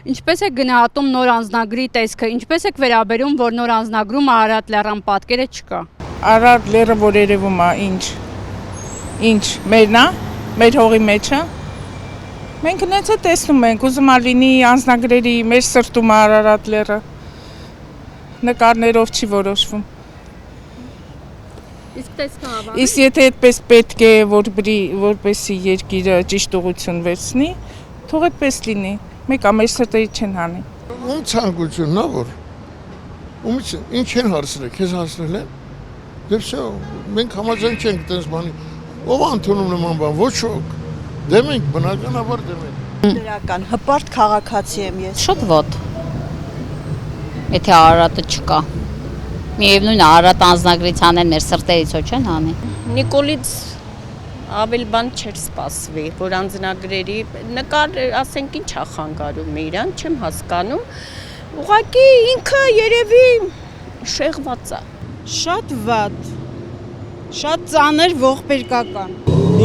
Ինչպես է գնահատում նոր անձնագրի տեսքը, ինչպես եք վերաբերում, որ նոր անձնագրում Արարատ լեռան պատկերը չկա։ Արարատ լեռը որ երևում է, ինչ, մերն է, մեր հողի մեջը։ Մենք նենց է տեսնում ենք, ուզում է լինի անձնագրերի մեր սրտում է Արարատ լեռը։ Նկարներով չի որոշվում։ Իսկ տեսքը հավանի։ Իսկ եթե այդպես պետք է, որպեսի երկիրը ճիշտ ուղղություն վերցնի, թող այդպես լինի։ Մեկը մեր սրտերի չեն հանի։ Ում ցանկությունն է որ։ Ումից ինչ են հարցրել, քեզ հարցրել են։ Դե վсё, մենք համաձայն չենք այդպես բանի։ Ով ընդունում նման բան, ոչ ոք։ Դեմ ենք, բնականաբար դեմ ենք։ Դրական հպարտ քաղաքացի եմ ես։ Շատ վատ։ Եթե Արարատը չկա։ Միևնույն է, Արարատ անձնագրից հանեն մեր սրտերից ոչ են հանի։ Նիկոլից ավել բան չէր սպասվի, որ անձնագրերի նկար, ասենք ինչ է խանգարում իրան, չեմ հասկանում։ Ուղղակի ինքը երևի շեղված է։ Շատ վատ։ Շատ ծանր ողբերգական։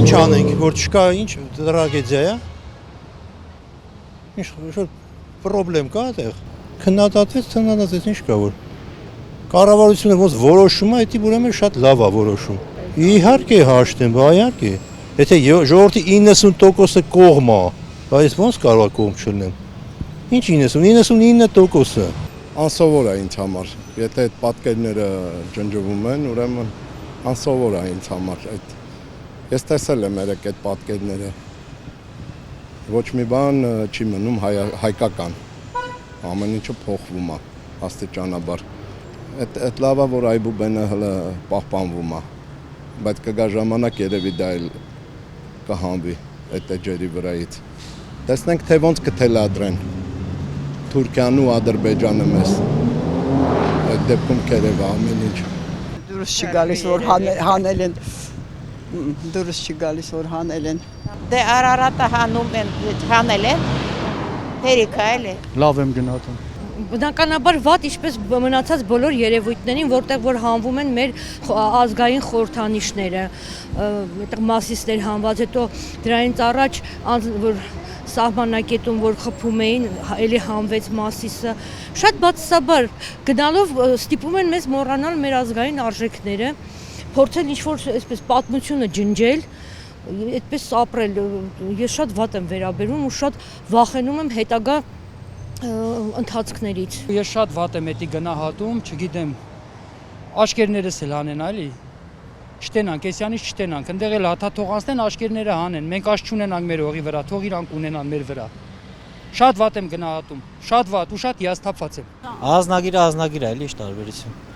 Ինչ անենք, որ չկա, ինչ տրագեդիա է։ Ինչ պրոբլեմ կա այդտեղ։ Քննադատվեց, ինչ կա որ։ Կառավարությունը ոնց որոշում է, դա ուրեմն շատ լավ է որոշում։ Իհարկե հաշտեմ, բա իհարկե։ Եթե ժողովրդի 90%-ը կողմ է, բայց ոնց կարող է կողմ չլինեն։ Ինչ 99%-ը։ Անսովոր է ինձ համար։ Եթե այդ պատկերները ջնջվում են, ուրեմն անսովոր է ինձ համար այդ։ Ես տեսել եմ երեք այդ պատկերները։ Ոչ մի բան չի մնում հայկական։ Ամեն ինչը փոխվում է աստիճանաբար։ Այդ լավ է որ Այբուբենը հələ պահպանվում է։ Բայց կգա ժամանակ երևի դա էլ կհանվի այդ էջերի վրայից։ Տեսնենք թե ոնց կթելադրեն Թուրքիան ու Ադրբեջանը մեզ։ Այդ դեպքում կերևա ամեն ինչ։ Դուրս չի գալիս որ հանել են։ Դուրս չի գալիս որ հանել են։ Դե Արարատը հանում են, հանել են։ Հերիքա էլ է։ Լավ եմ գնահատում։ Բնականաբար վատ, ինչպես մնացած բոլոր երևույթներին, որտեղ որ հանվում են մեր ազգային խորհրդանիշները, այդտեղ մասիսներ հանված, հետո դրանից առաջ որ սահմանակետում որ խփում էին, էլի հանվեց մասիսը, շատ բացասաբար գնալով ստիպում են մեզ մոռանալ մեր ազգային արժեքները, փորձել ինչ-որ այսպես պատմությունը ջնջել, այդպես ապրել, ես շատ վատ եմ վերաբերում ու շատ վախենում եմ հետագա ընթացքներից։ Ես շատ վատ եմ էդի գնահատում, չգիտեմ, աշկերներս էլ հանեն, այլի, չտենանք, էսյանից չտենանք, ընդեղ էլ հաթա թող անցնեն աշկերները հանեն, մենք աշ չունենանք մեր հողի վրա, թող իրանք ունենան մեր վրա։ Շատ վատ եմ գնահատում, շատ վատ ու շատ հիասթափված եմ։ Ազնագիրը, էլի ինչ տարբերություն։